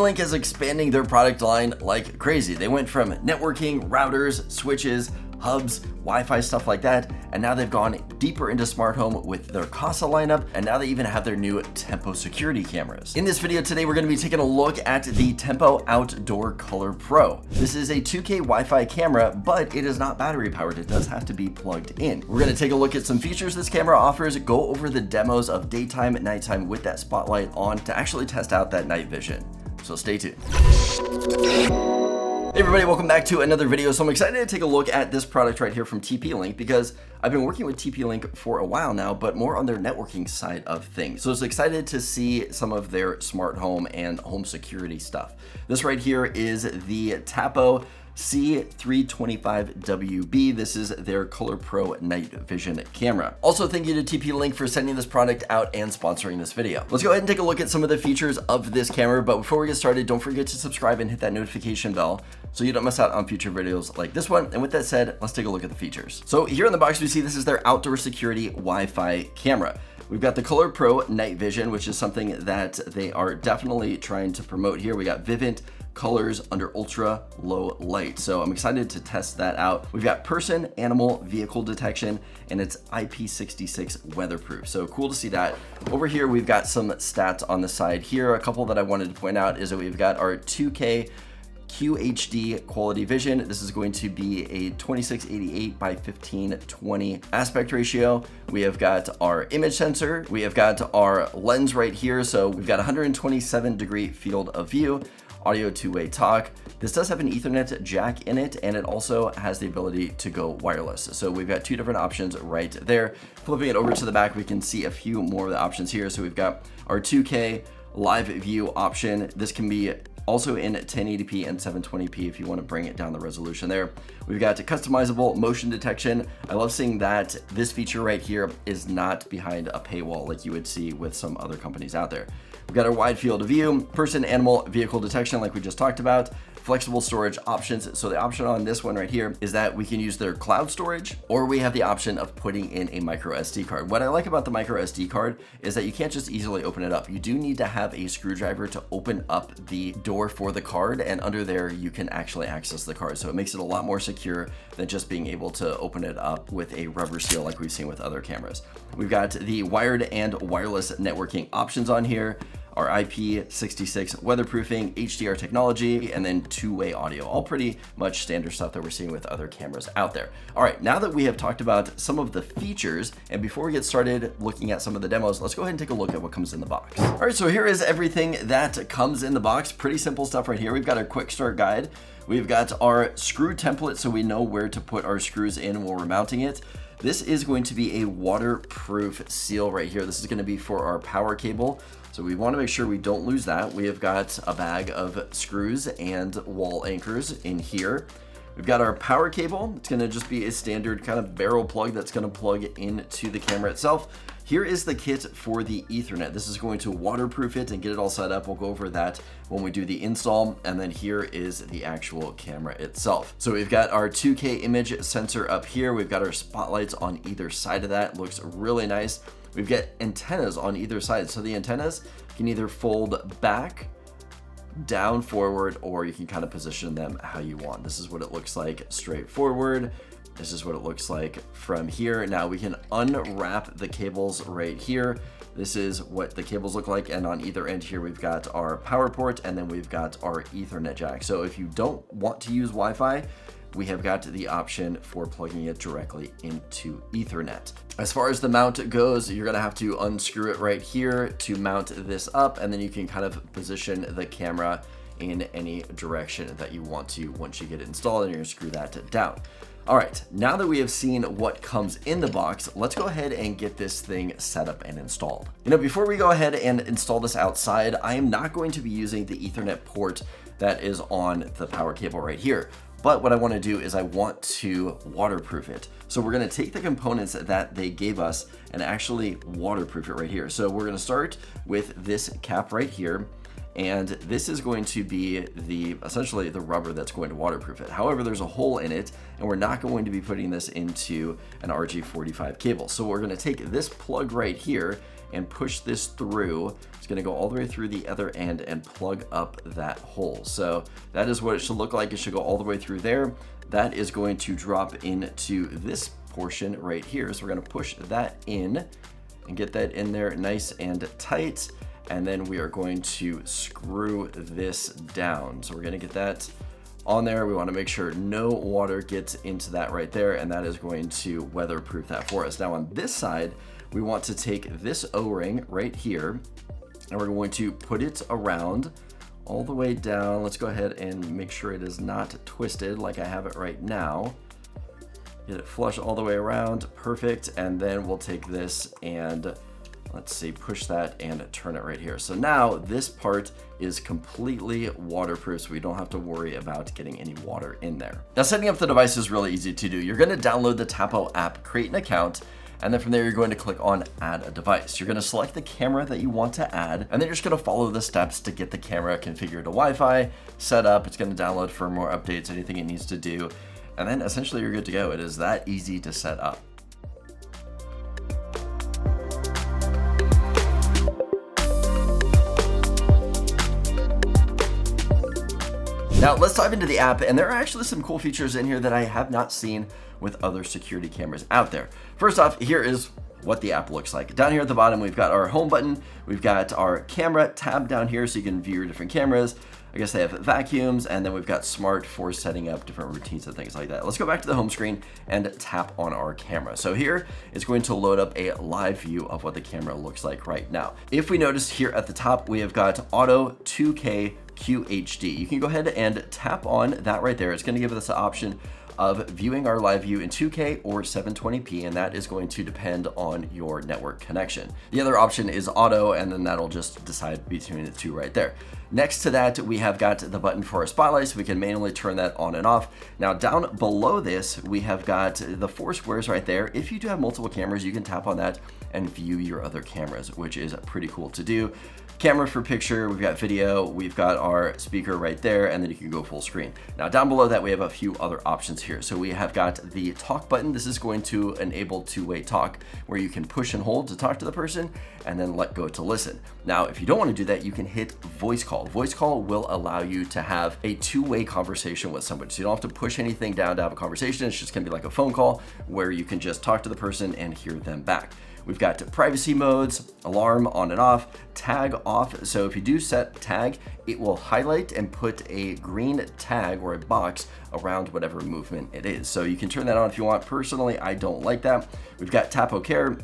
TP-Link is expanding their product line like crazy. They went from networking, routers, switches, hubs, Wi-Fi, stuff like that, and now they've gone deeper into smart home with their Casa lineup, and now they even have their new Tapo security cameras. In this video today, we're going to be taking a look at the Tapo Outdoor ColorPro. This is a 2K Wi-Fi camera, but it is not battery powered. It does have to be plugged in. We're going to take a look at some features this camera offers, go over the demos of daytime and nighttime with that spotlight on to actually test out that night vision. So stay tuned. Hey everybody, welcome back to another video. So I'm excited to take a look at this product right here from TP-Link because I've been working with TP-Link for a while now, but more on their networking side of things. So I was excited to see some of their smart home and home security stuff. This right here is the Tapo C325WB. This is their ColorPro night vision camera. Also, thank you to TP-Link for sending this product out and sponsoring this video. Let's go ahead and take a look at some of the features of this camera, but before we get started, don't forget to subscribe and hit that notification bell so you don't miss out on future videos like this one. And with that said, let's take a look at the features. So here in the box, we see this is their outdoor security Wi-Fi camera. We've got the ColorPro night vision, which is something that they are definitely trying to promote here. We got Vivint colors under ultra low light. So I'm excited to test that out. We've got person, animal, vehicle detection, and it's IP66 weatherproof. So cool to see that. Over here, we've got some stats on the side here. A couple that I wanted to point out is that we've got our 2K QHD quality vision. This is going to be a 2688 by 1520 aspect ratio. We have got our image sensor. We have got our lens right here. So we've got 127-degree field of view, audio two-way talk. This does have an Ethernet jack in it, and it also has the ability to go wireless. So we've got two different options right there. Flipping it over to the back, we can see a few more of the options here. So we've got our 2K live view option. This can be also in 1080p and 720p if you want to bring it down the resolution there. We've got customizable motion detection. I love seeing that this feature right here is not behind a paywall like you would see with some other companies out there. We've got our wide field of view, person, animal, vehicle detection like we just talked about, flexible storage options. So the option on this one right here is that we can use their cloud storage, or we have the option of putting in a micro SD card. What I like about the micro SD card is that you can't just easily open it up. You do need to have a screwdriver to open up the door for the card, and under there you can actually access the card. So it makes it a lot more secure than just being able to open it up with a rubber seal like we've seen with other cameras. We've got the wired and wireless networking options on here, our IP66 weatherproofing, HDR technology, and then two-way audio. All pretty much standard stuff that we're seeing with other cameras out there. All right, now that we have talked about some of the features, and before we get started looking at some of the demos, let's go ahead and take a look at what comes in the box. All right, so here is everything that comes in the box. Pretty simple stuff right here. We've got our quick start guide. We've got our screw template so we know where to put our screws in while we're mounting it. This is going to be a waterproof seal right here. This is going to be for our power cable. So we want to make sure we don't lose that. We have got a bag of screws and wall anchors in here. We've got our power cable. It's going to just be a standard kind of barrel plug that's going to plug into the camera itself. Here is the kit for the Ethernet. This is going to waterproof it and get it all set up. We'll go over that when we do the install. And then here is the actual camera itself. So we've got our 2K image sensor up here. We've got our spotlights on either side of that. Looks really nice. We've got antennas on either side. So the antennas can either fold back, down, forward, or you can kind of position them how you want. This is what it looks like straight forward. This is what it looks like from here. Now we can unwrap the cables right here. This is what the cables look like. And on either end here, we've got our power port, and then we've got our Ethernet jack. So if you don't want to use Wi-Fi, we have got the option for plugging it directly into Ethernet. As far as the mount goes, you're gonna have to unscrew it right here to mount this up, and then you can kind of position the camera in any direction that you want to once you get it installed, and you're gonna screw that down. All right, now that we have seen what comes in the box, let's go ahead and get this thing set up and installed. You know, before we go ahead and install this outside, I am not going to be using the Ethernet port that is on the power cable right here. But what I want to do is I want to waterproof it. So we're going to take the components that they gave us and actually waterproof it right here. So we're going to start with this cap right here. And this is going to be essentially the rubber that's going to waterproof it. However, there's a hole in it, and we're not going to be putting this into an RG45 cable. So we're going to take this plug right here, and push this through. It's going to go all the way through the other end and plug up that hole. So that is what it should look like. It should go all the way through there. That is going to drop into this portion right here. So we're going to push that in and get that in there nice and tight. And then we are going to screw this down. So we're going to get that on there. We want to make sure no water gets into that right there, and that is going to weatherproof that for us. Now on this side, we want to take this O-ring right here, and we're going to put it around all the way down. Let's go ahead and make sure it is not twisted like I have it right now. Get it flush all the way around, perfect. And then we'll take this and let's see, push that and turn it right here. So now this part is completely waterproof, so we don't have to worry about getting any water in there. Now setting up the device is really easy to do. You're going to download the Tapo app, create an account, and then from there you're going to click on add a device. You're going to select the camera that you want to add, and then you're just going to follow the steps to get the camera configured to Wi-Fi, set up. It's going to download firmware updates, anything it needs to do, and then essentially you're good to go. It is that easy to set up. Now let's dive into the app, and there are actually some cool features in here that I have not seen with other security cameras out there. First off, here is what the app looks like. Down here at the bottom, we've got our home button, we've got our camera tab down here so you can view your different cameras. I guess they have vacuums, and then we've got smart for setting up different routines and things like that. Let's go back to the home screen and tap on our camera. So here it's going to load up a live view of what the camera looks like right now. If we notice here at the top, we have got auto 2K QHD. You can go ahead and tap on that right there. It's going to give us the option of viewing our live view in 2K or 720p, and that is going to depend on your network connection. The other option is auto, and then that'll just decide between the two right there. Next to that, we have got the button for our spotlight, so we can manually turn that on and off. Now down below this, we have got the 4 squares right there. If you do have multiple cameras, you can tap on that and view your other cameras, which is pretty cool to do. Camera for picture, we've got video, we've got our speaker right there, and then you can go full screen. Now down below that, we have a few other options here. So we have got the talk button. This is going to enable two-way talk, where you can push and hold to talk to the person and then let go to listen. Now, if you don't want to do that, you can hit voice call. Voice call will allow you to have a two-way conversation with somebody. So you don't have to push anything down to have a conversation. It's just gonna be like a phone call where you can just talk to the person and hear them back. We've got privacy modes, alarm on and off, tag off. So if you do set tag, it will highlight and put a green tag or a box around whatever movement it is. So you can turn that on if you want. Personally, I don't like that. We've got Tapo Care.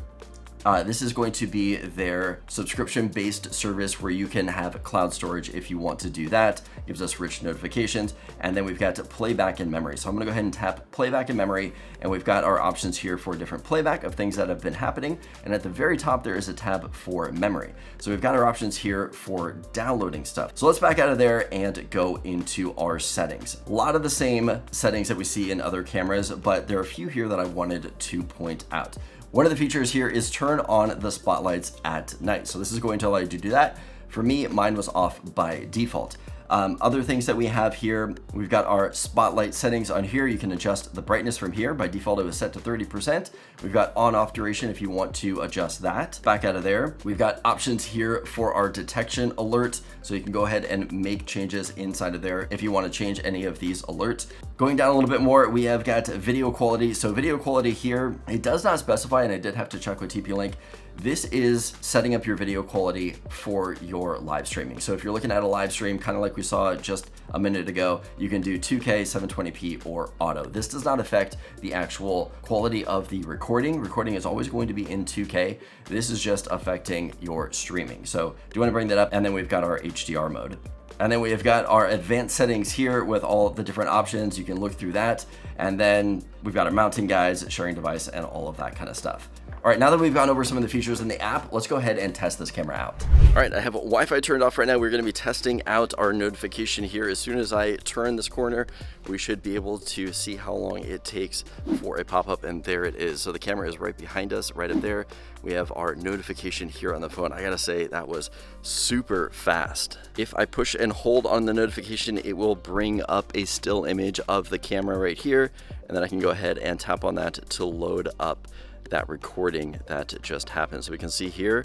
This is going to be their subscription-based service where you can have cloud storage if you want to do that. Gives us rich notifications. And then we've got playback in memory. So I'm gonna go ahead and tap playback in memory, and we've got our options here for different playback of things that have been happening. And at the very top, there is a tab for memory. So we've got our options here for downloading stuff. So let's back out of there and go into our settings. A lot of the same settings that we see in other cameras, but there are a few here that I wanted to point out. One of the features here is turn on the spotlights at night. So this is going to allow you to do that. For me, mine was off by default. Other things that we have here, we've got our spotlight settings on here. You can adjust the brightness from here. By default, it was set to 30%. We've got on-off duration if you want to adjust that. Back out of there, we've got options here for our detection alert. So you can go ahead and make changes inside of there if you want to change any of these alerts. Going down a little bit more, we have got video quality. So video quality here, it does not specify, and I did have to check with TP-Link. This is setting up your video quality for your live streaming. So if you're looking at a live stream, kind of like we saw just a minute ago, you can do 2K, 720p, or auto. This does not affect the actual quality of the recording. Recording is always going to be in 2K. This is just affecting your streaming. So do you want to bring that up? And then we've got our HDR mode. And then we have got our advanced settings here with all the different options. You can look through that. And then we've got our mounting guides, sharing device, and all of that kind of stuff. All right, now that we've gone over some of the features in the app, let's go ahead and test this camera out. All right, I have Wi-Fi turned off right now. We're gonna be testing out our notification here. As soon as I turn this corner, we should be able to see how long it takes for a pop-up, and there it is. So the camera is right behind us, right up there. We have our notification here on the phone. I gotta say, that was super fast. If I push and hold on the notification, it will bring up a still image of the camera right here, and then I can go ahead and tap on that to load up that recording that just happened. So we can see here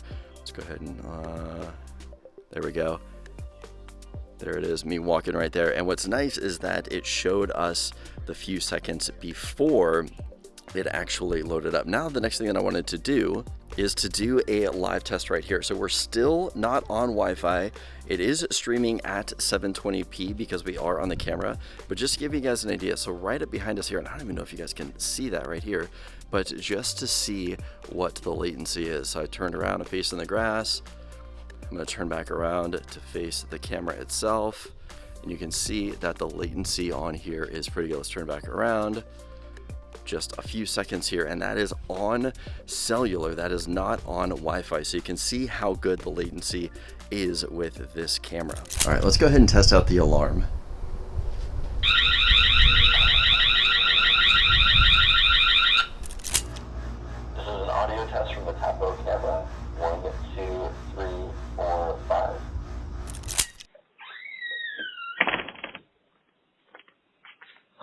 Let's go ahead and, there we go. There it is, me walking right there. And what's nice is that it showed us the few seconds before it actually loaded up. Now, the next thing that I wanted to do is to do a live test right here. So we're still not on Wi-Fi. It is streaming at 720p because we are on the camera, but just to give you guys an idea. So right up behind us here, and I don't even know if you guys can see that right here, but just to see what the latency is. So I turned around and facing the grass. I'm gonna turn back around to face the camera itself. And you can see that the latency on here is pretty good. Let's turn back around. Just a few seconds here, and that is on cellular, that is not on Wi-Fi. So you can see how good the latency is with this camera. All right, let's go ahead and test out the alarm. This is an audio test from the Tapo camera. 1, 2, 3, 4, 5.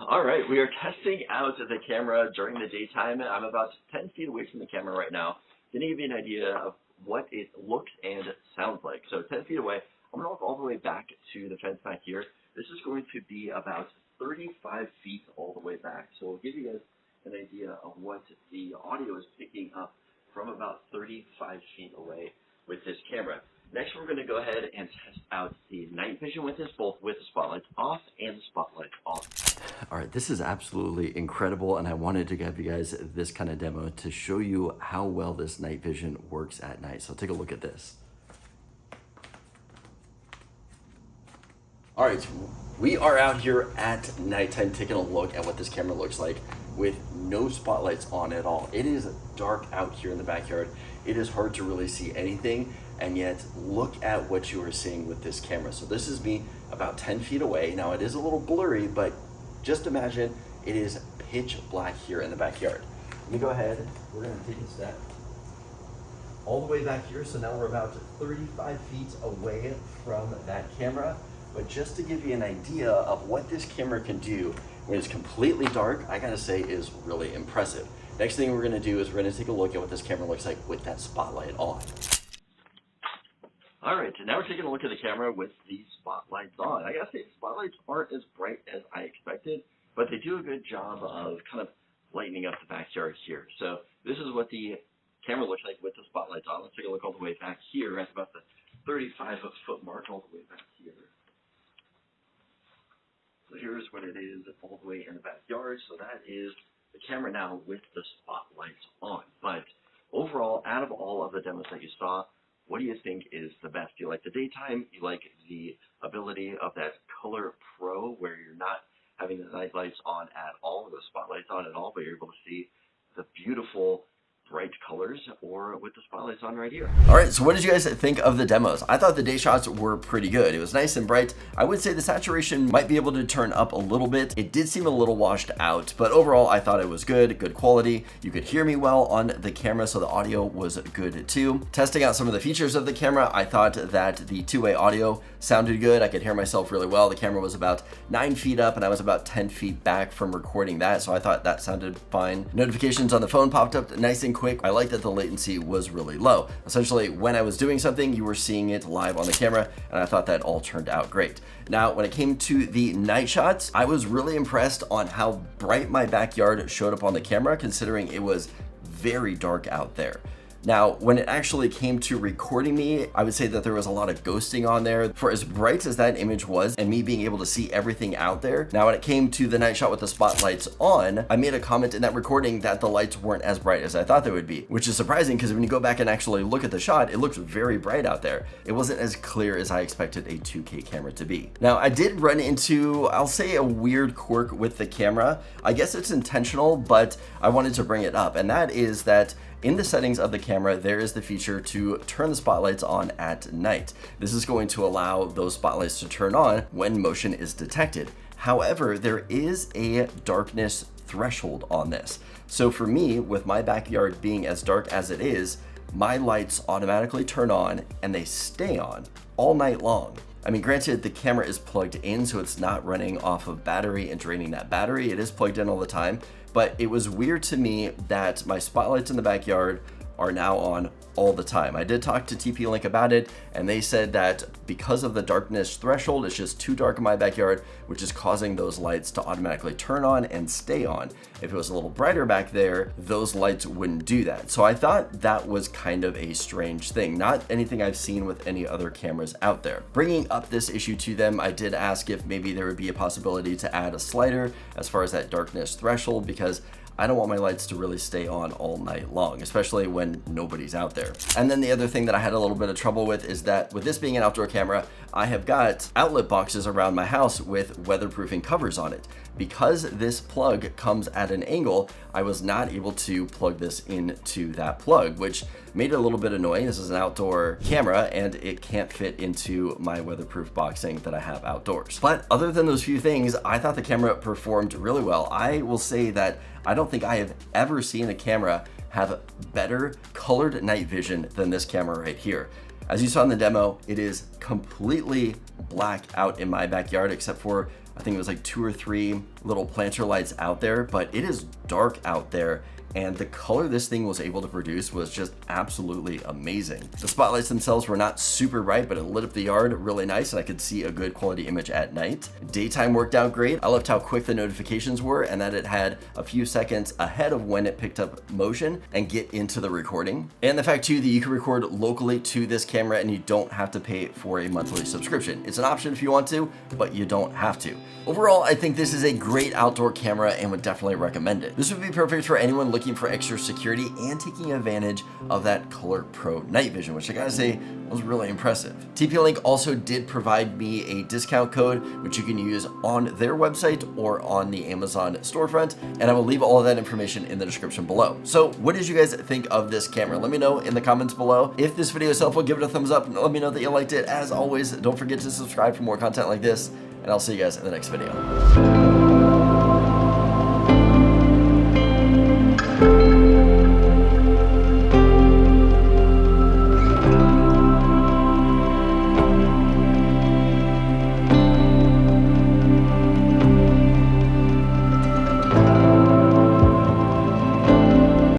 All right, we are testing out the camera during the daytime. I'm about 10 feet away from the camera right now. Gonna give you an idea of what it looks and sounds like. So 10 feet away, I'm gonna walk all the way back to the fence back here. This is going to be about 35 feet all the way back. So we'll give you guys an idea of what the audio is picking up from about 35 feet away with this camera. Next, we're going to go ahead and test out the night vision with this, both with the spotlights off and the spotlights on. All right, this is absolutely incredible, and I wanted to give you guys this kind of demo to show you how well this night vision works at night. So take a look at this. All right, we are out here at nighttime taking a look at what this camera looks like with no spotlights on at all. It is dark out here in the backyard. It is hard to really see anything, and yet look at what you are seeing with this camera. So this is me about 10 feet away. Now it is a little blurry, but just imagine it is pitch black here in the backyard. Let me go ahead, we're gonna take a step all the way back here. So now we're about 35 feet away from that camera. But just to give you an idea of what this camera can do when it's completely dark, I gotta say is really impressive. Next thing we're gonna do is we're gonna take a look at what this camera looks like with that spotlight on. All right, so now we're taking a look at the camera with the spotlights on. I gotta say, the spotlights aren't as bright as I expected, but they do a good job of kind of lightening up the backyard here. So this is what the camera looks like with the spotlights on. Let's take a look all the way back here at about the 35-foot mark all the way back here. So here's what it is all the way in the backyard. So that is the camera now with the spotlights on. But overall, out of all of the demos that you saw, what do you think is the best? Do you like the daytime? You like the ability of that ColorPro where you're not having the night lights on at all, or the spotlights on at all, but you're able to see the beautiful bright colors, or with the spotlights on right here. All right, so what did you guys think of the demos? I thought the day shots were pretty good. It was nice and bright. I would say the saturation might be able to turn up a little bit. It did seem a little washed out, but overall I thought it was good quality. You could hear me well on the camera, so the audio was good too. Testing out some of the features of the camera, I thought that the two-way audio sounded good. I could hear myself really well. The camera was about 9 feet up and I was about 10 feet back from recording that, so I thought that sounded fine. Notifications on the phone popped up nice and quick. I like that the latency was really low. Essentially, when I was doing something, you were seeing it live on the camera, and I thought that all turned out great. Now, when it came to the night shots, I was really impressed on how bright my backyard showed up on the camera, considering it was very dark out there. Now, when it actually came to recording me, I would say that there was a lot of ghosting on there. For as bright as that image was and me being able to see everything out there, now when it came to the night shot with the spotlights on, I made a comment in that recording that the lights weren't as bright as I thought they would be, which is surprising because when you go back and actually look at the shot, it looks very bright out there. It wasn't as clear as I expected a 2K camera to be. Now, I did run into, I'll say, a weird quirk with the camera. I guess it's intentional, but I wanted to bring it up, and that is that in the settings of the camera, there is the feature to turn the spotlights on at night. This is going to allow those spotlights to turn on when motion is detected. However, there is a darkness threshold on this. So for me, with my backyard being as dark as it is, my lights automatically turn on and they stay on all night long. I mean, granted, the camera is plugged in, so it's not running off of battery and draining that battery. It is plugged in all the time, but it was weird to me that my spotlights in the backyard are now on all the time. I did talk to TP-Link about it, and they said that because of the darkness threshold, it's just too dark in my backyard, which is causing those lights to automatically turn on and stay on. If it was a little brighter back there, those lights wouldn't do that. So I thought that was kind of a strange thing, not anything I've seen with any other cameras out there. Bringing up this issue to them, I did ask if maybe there would be a possibility to add a slider as far as that darkness threshold, because I don't want my lights to really stay on all night long, especially when nobody's out there. And then the other thing that I had a little bit of trouble with is that with this being an outdoor camera, I have got outlet boxes around my house with weatherproofing covers on it. Because this plug comes at an angle, I was not able to plug this into that plug, which made it a little bit annoying. This is an outdoor camera and it can't fit into my weatherproof boxing that I have outdoors. But other than those few things, I thought the camera performed really well. I will say that I don't think I have ever seen a camera have better colored night vision than this camera right here. As you saw in the demo, it is completely black out in my backyard, except for I think it was like 2 or 3 little planter lights out there, but it is dark out there. And the color this thing was able to produce was just absolutely amazing. The spotlights themselves were not super bright, but it lit up the yard really nice and I could see a good quality image at night. Daytime worked out great. I loved how quick the notifications were and that it had a few seconds ahead of when it picked up motion and get into the recording. And the fact too that you can record locally to this camera and you don't have to pay for a monthly subscription. It's an option if you want to, but you don't have to. Overall, I think this is a great outdoor camera and would definitely recommend it. This would be perfect for anyone looking for extra security and taking advantage of that ColorPro night vision, which I gotta say was really impressive. TP-Link also did provide me a discount code, which you can use on their website or on the Amazon storefront, and I will leave all of that information in the description below. So what did you guys think of this camera? Let me know in the comments below. If this video is helpful, give it a thumbs up and let me know that you liked it. As always, don't forget to subscribe for more content like this, and I'll see you guys in the next video.